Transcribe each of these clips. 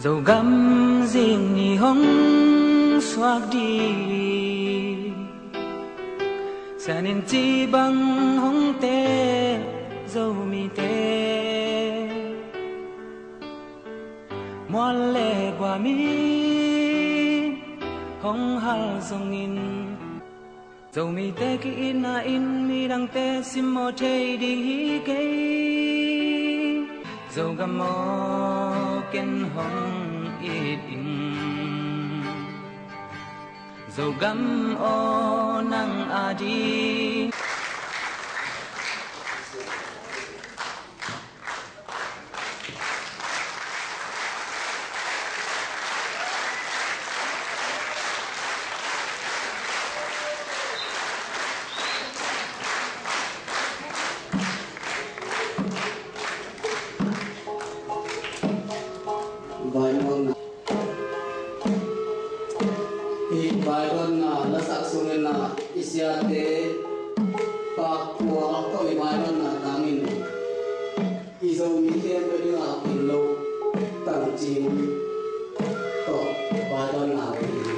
dầu găm riêng nhì hông xoạc đi xa nên chi bằng hông tê dầu mi tê mua lệ qua mi hông hal dòng in dầu mi tê ki in na in mi đăng tê sim mô chê đi hi kê dầu găm mô ken hông ít in dầu găm ô nang a đi Isiate pak kuah kau ibadah na tamin izau mikir beri na kilo tangcing to ibadah na ini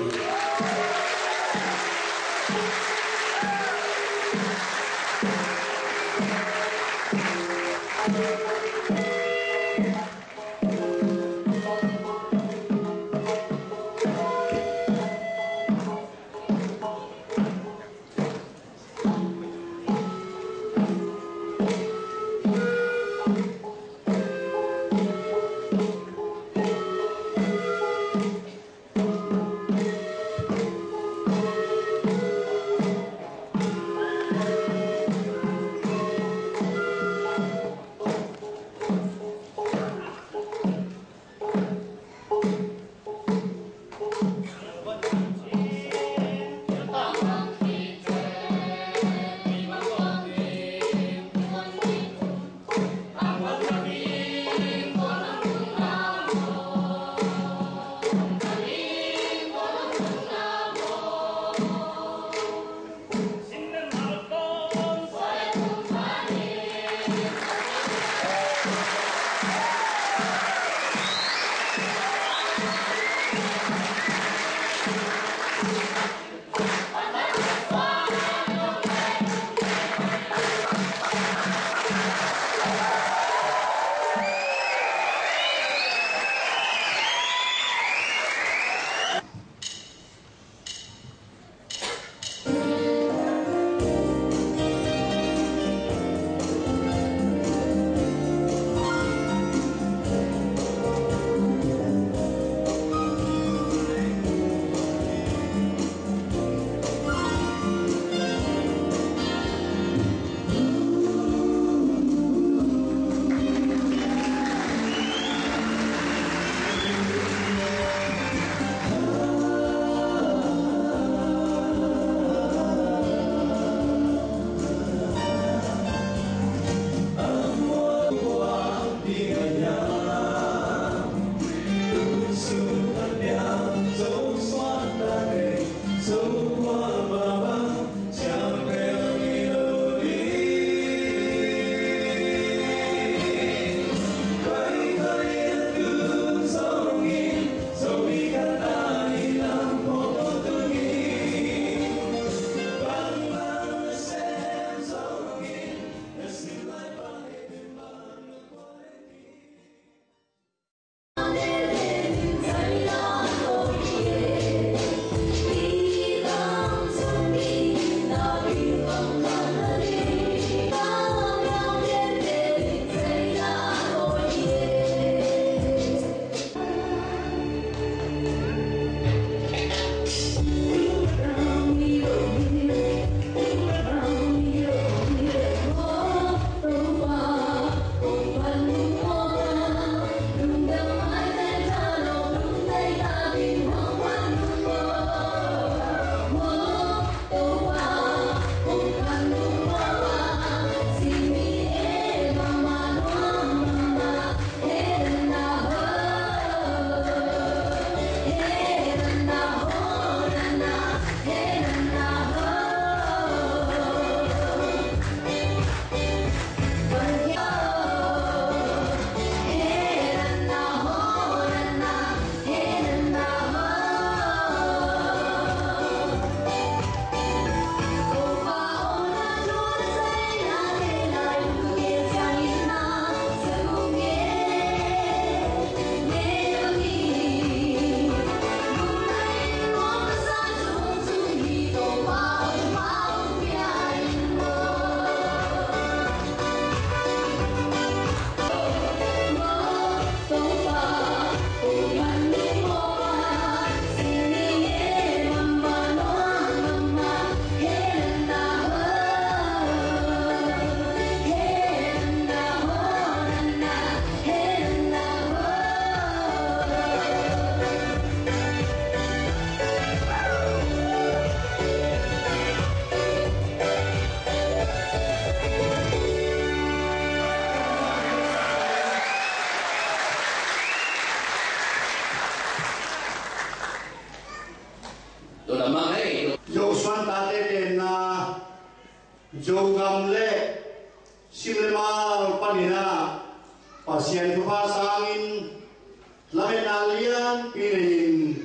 in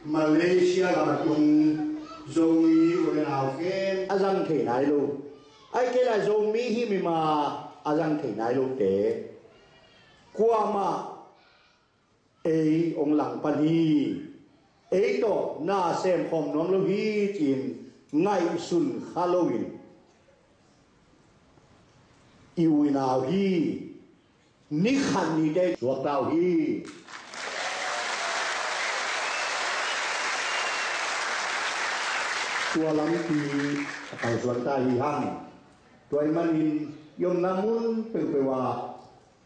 Malaysia là tung zomi ulen ao ken azang thei nai lu ai ke la zomi hi mi ma azang thei nai lu te kwa ma ei ong lang pan hi ei to na sem khom nom lu hi chin ngai sun Halloween iu nào hi ni khan ni de chuak tao hi tua lam ti tao suan ta hi ham toy manin yom namun pewa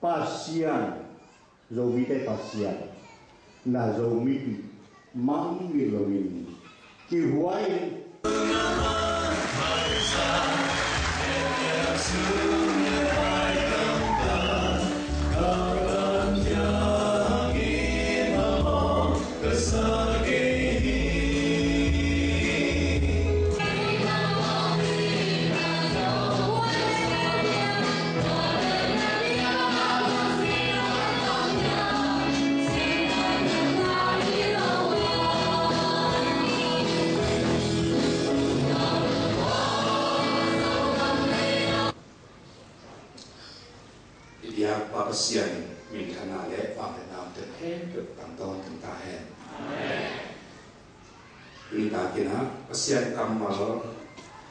pasian zo mi te pasian na zo mi mang mi lo min ki huai Sian min khana le phang le nam te hen ke tang ton tang ta hen ni ta kina sian kam ma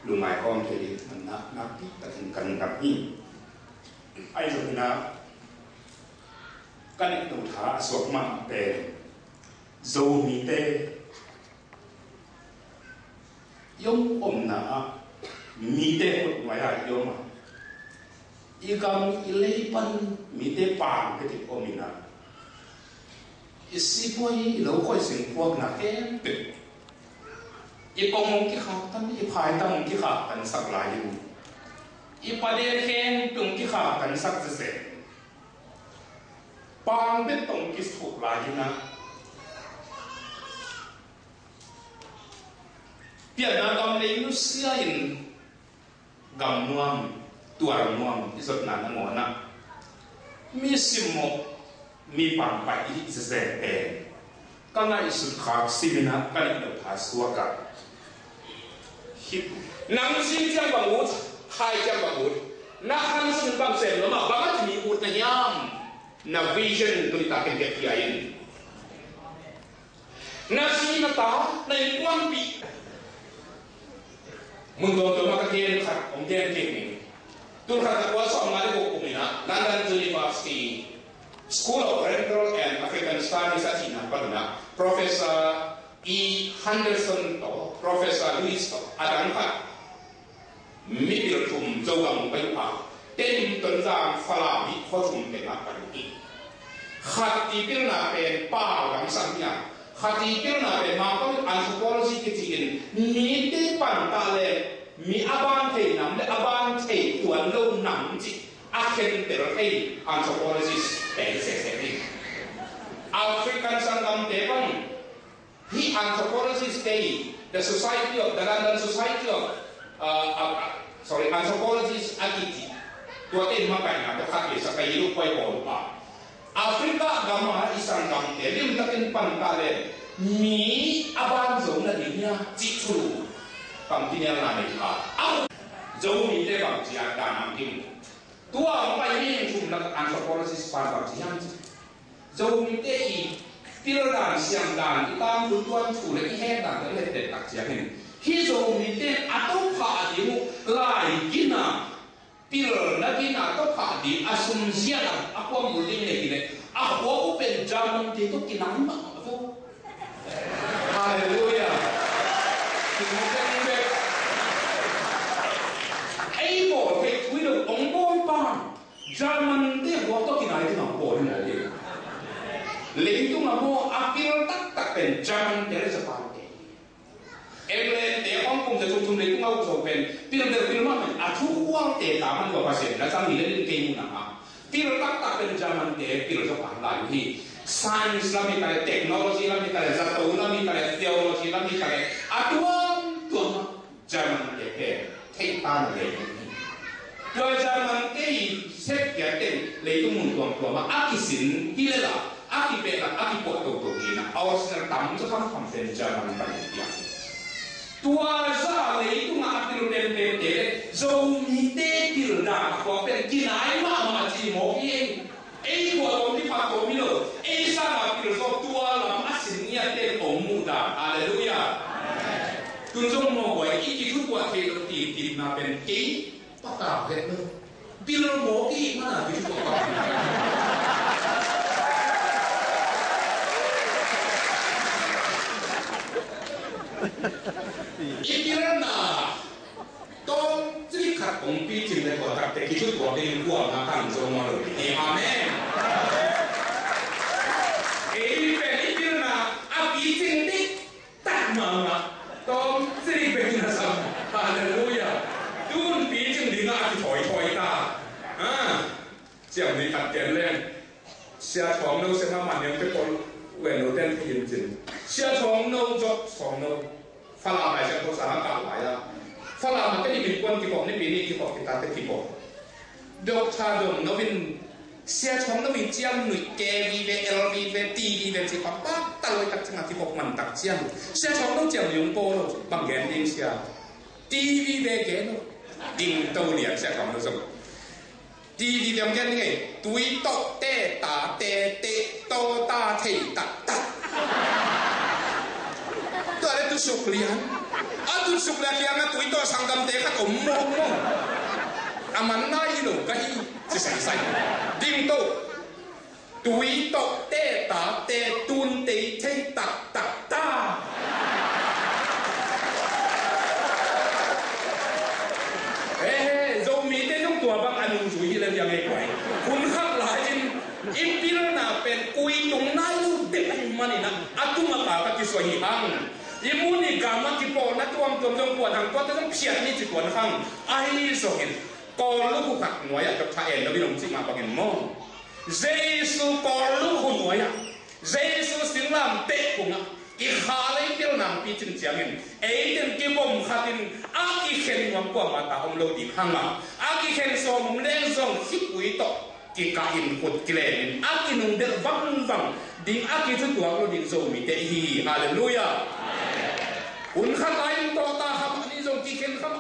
lu mai om the di na na pi ta kan kan ni ai zo na kan tu tha sok ma pe zo mi te yong om na mi te ko mai ya yong ma ikam ileipan mite pang ke ti omina isipoi lo khoi sing puak na ken pe ikong ki kha tan i phai tam ki kha kan sak lai yu i pade ken tung ki kha kan sak se pang be tong ki su lai na pia na kam le nu sia in gam nuam tuar nuam isot na ngona mi simo mi pang pa i se pe kanga isut khak simina kan do phaswa ka hip nang sin jang bangut hai jang bangut na han sun bang sem lo ma bangat mi ut na yam na vision tu ta ken get yain na si na ta na kwang pi mun do to ma ka ken khat om ken ken ni tu khat ko so ma de ko kumina London University School of Oriental and African Studies at China Paduna Professor E. Henderson to Professor Louis to Adam Khat Mibil Tum Zogam Bayupa Tem Tunzang Fala Bi Khotum Tena Paduki Khati Pirna Pen Pa Gam Samya Khati Pirna Pen Makam Anthropology Kitin Ni Te Pantale Mi Aban Te Nam Le Aban Te Tuan Lo Nam Ji Aken Terate Anthropologist African Sangam Devan, he anthropologist day, the Society of the London Society of Anthropologists Akiti, to attend Makana, the Kaki, Sakayu, Paipa. Africa Gama is Sangam, Elim Takin Pantale, me Abanzo Nadinia, Titu, Pampina Nanika, Zomi Devan, Giaganam Kim. Tua mai ni chung nak anthropologist part of siang, zo mi te I pilar siang dan itam tuan chu le he dan le te tak siang ni. Hi zo mi te atau pha di mu lai gina pilar na gina atau pha di asum siang aku muling le gine. Aku open German te to kinang ma aku. Haleluya. Able to we don't on German dia buat tu kena itu nak boleh lagi. Lentu ngamu apil tak pen German dia sepakai. England dia Hong Kong jatuh lentu ngau sopen. Pil mana? Atu uang dia taman kau pasien. Datang ni lentu kemu nama. Pil tak pen German dia pil sepakai lagi. Sains lah mikir, teknologi lah mikir, zat lah mikir, teologi lah mikir. Atuan tuan German dia Taipan dia. Kalau zaman ini sekian le itu muntuang tua, aki sin hilela, aki bela, aki potong togina, เอาสิ่งต่ำจะทำความเป็นจามันไปอย่างตัวซาเลยตัวอาติลเต็มเตะจะมีเตะติลดาก็เป็นกินไอ้มาจีโมเองไอ้ตัวตรงที่พักตัวมิโลไอ้ซามาติลโซตัวละมาสิเนี่ยเตะองมุดาฮาเลลูยาคุณจงมองไว้อีกทุกตัวเทลตีมาเป็นกี่ปากกาเพชรติลโมกี่มาที่ทุกตัวIkirana tom trikat umpi cinta kotak teki itu tua dengan gua makan semua lo. Amen. Ikirana api cinta tak mana tom trikat sama. Haleluya. Tuhan pi cinta dengan api thoi ta. Siapa ni tak keren. Siapa orang tu siapa mana yang tekol when lo dan pinjam. Siapa orang tu job orang tu. ฝรั่งไปเช่นภาษาอังกฤษหลายแล้วฝรั่งมันก็มีคนที่บอกในปีนี้ที่บอกที่ตาที่บอกดอกชาดมนวินเสียช่องนวินเจียมหนุ่ยแกวีเวเอลวีเวตีวีเวจีปั๊บปั๊บตะลอยตักจังที่บอกมันตักเจียมเสียช่องต้องเจียมยงโป้บางแกนดิ้งเสียตีวีเวแกนดิ้งโตเหลี่ยมเสียช่องนั่นสิตีวีเวแกนนี่ไงตุยโตเตตาเตเตโตตาเทตักตักตัวอะไรตุสุกเลียนตุสุกเลียนนะตัวตัวสังกัมเตะขัดอมมงอามันน่าอีหนูก็อีจะใส่ดิ้งโตตัวโตเตตาเตตุนเตเทตักตักตาเรามีแต่ต้องตัวบางอนุสุยเลยยังไงไปคุณข้างหลายอินพิรนาเป็นกุยตรงไหนลูกเด็กมันนี่นะตุมาตาก็ที่สวยหังยิมุนี่กามันที่ปอนัดตัวมันต้องปวดทางตัวต้องเพียรนี่จิตวันข้างไอ้ส่งเห็นกอลูกหักหน่วยกับชายเอ็นแล้วพี่น้องจิมาปะเห็นมองเจสุกอลูกหน่วยเจสุสิงลามเตะกุงอีกขาเลยเที่ยวนำปีจินเจียงเงินเอ็นเก็บบ่มขัดินอากิเข็นมันกว่ามาตาอมโลดีข้างมาอากิเข็นส่งเล่นส่งฮิปุยโตกิกาอินขุดกิเลนอากินุ่งเดือดบังดิ่งอากิทุกตัวเราดิ่งโซมีเตฮีฮาเลลูยาคุณข้าไอ้ตัวตาครับอันนี้ส่งกิเข็นครับ